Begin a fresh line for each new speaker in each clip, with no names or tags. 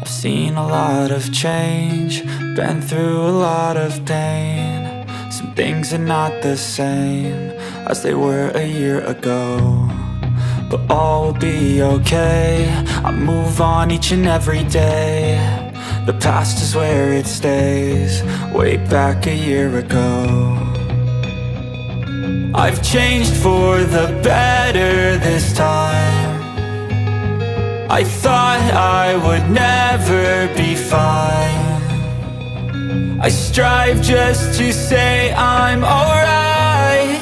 I've seen a lot of change, been through a lot of pain. Some things are not the same as they were a year ago, but all will be okay. I move on each and every day. The past is where it stays, way back a year ago. I've changed for the better this time. I thought I would never be fine. I strive just to say I'm alright,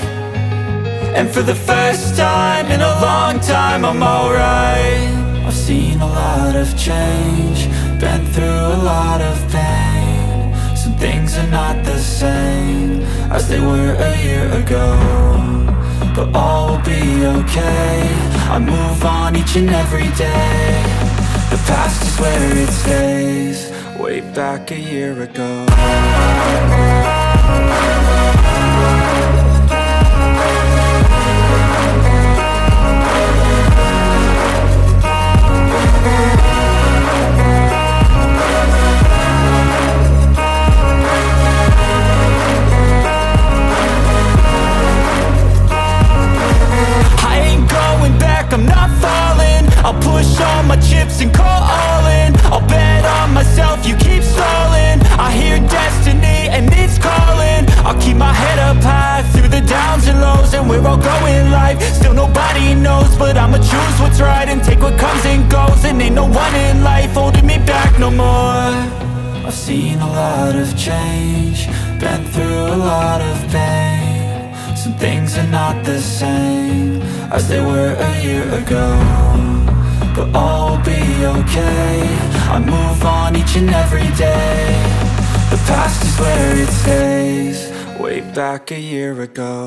and for the first time in a long time I'm alright. I've seen a lot of change, been through a lot of pain. Some things are not the same as they were a year ago, but all will be okay. I move on each and every day. The past is where it stays, way back a year ago. I'm not falling, I'll push all my chips and call all in. I'll bet on myself, you keep stalling. I hear destiny and it's calling. I'll keep my head up high through the downs and lows, and we're all going life. Still nobody knows, but I'ma choose what's right and take what comes and goes. And ain't no one in life holding me back no more. I've seen a lot of change, been through a lot of pain. Some things are not the same as they were a year ago, but all will be okay. I move on each and every day. The past is where it stays, way back a year ago.